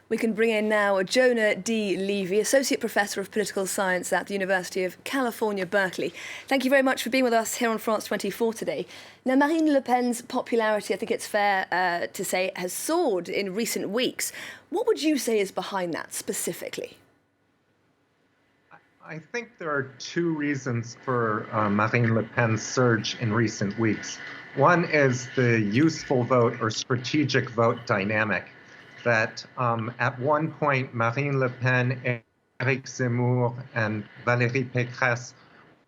We can bring in now Jonah Levy, Associate Professor of Political Science at the University of California, Berkeley. Thank you very much for being with us here on France 24 today. Now, Marine Le Pen's popularity, I think it's fair to say, has soared in recent weeks. What would you say is behind that specifically? I think there are two reasons for Marine Le Pen's surge in recent weeks. One is the useful vote or strategic vote dynamic. That at one point, Marine Le Pen, Éric Zemmour, and Valérie Pécresse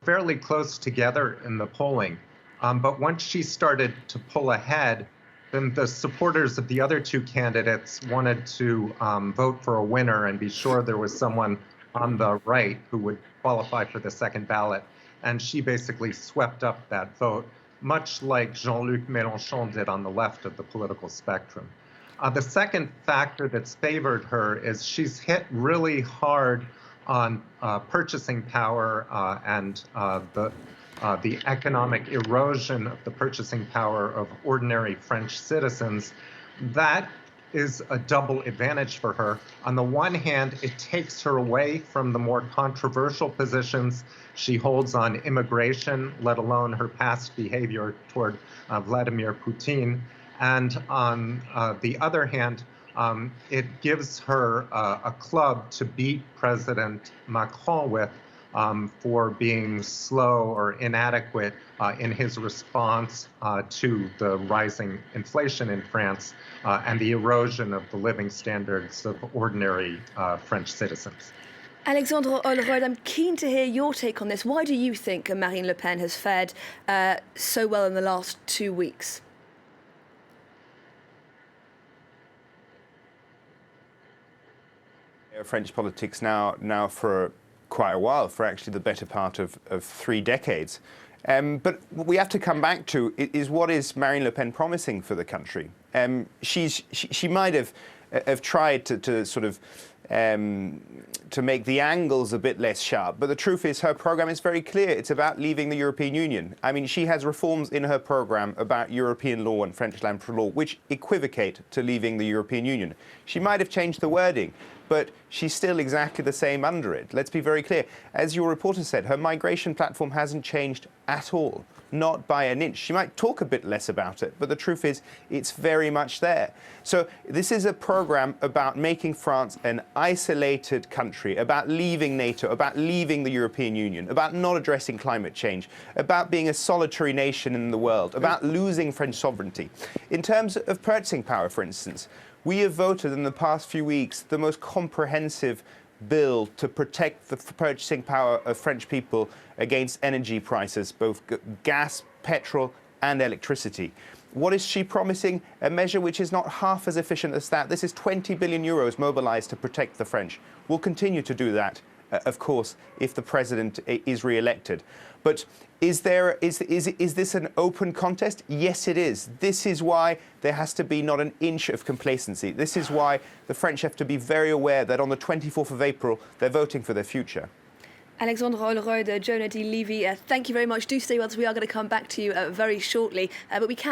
were fairly close together in the polling. But once she started to pull ahead, then the supporters of the other two candidates wanted to vote for a winner and be sure there was someone on the right who would qualify for the second ballot. And she basically swept up that vote, much like Jean-Luc Mélenchon did on the left of the political spectrum. The second factor that's favored her is she's hit really hard on purchasing power and the economic erosion of the purchasing power of ordinary French citizens. That is a double advantage for her. On the one hand, it takes her away from the more controversial positions she holds on immigration, let alone her past behavior toward Vladimir Putin. And on the other hand, it gives her a club to beat President Macron with for being slow or inadequate in his response to the rising inflation in France and the erosion of the living standards of ordinary French citizens. Alexandre Hollerode, I'm keen to hear your take on this. Why do you think Marine Le Pen has fared so well in the last 2 weeks? French politics now for quite a while, for actually the better part of 3 decades. But what we have to come back to is what is Marine Le Pen promising for the country? She might have tried to sort of to make the angles a bit less sharp, but the truth is her program is very clear. It's about leaving the European Union. I mean, she has reforms in her program about European law and French law which equivocate to leaving the European Union. She might have changed the wording, but she's still exactly the same under it. Let's be very clear. As your reporter said, her migration platform hasn't changed at all, not by an inch. She might talk a bit less about it, but the truth is it's very much there. So this is a program about making France an isolated country, about leaving NATO, about leaving the European Union, about not addressing climate change, about being a solitary nation in the world, about losing French sovereignty. In terms of purchasing power, for instance, we have voted in the past few weeks the most comprehensive bill to protect the purchasing power of French people against energy prices, both gas, petrol and electricity. What is she promising? A measure which is not half as efficient as that. This is 20 billion euros mobilized to protect the French. We'll continue to do that, of course, if the president is re-elected. But is this an open contest? Yes, it is. This is why there has to be not an inch of complacency. This is why the French have to be very aware that on the 24th of April, they're voting for their future. Alexandre Hollerode, Jonah Levy, thank you very much. Do stay with us. We are going to come back to you very shortly, but we can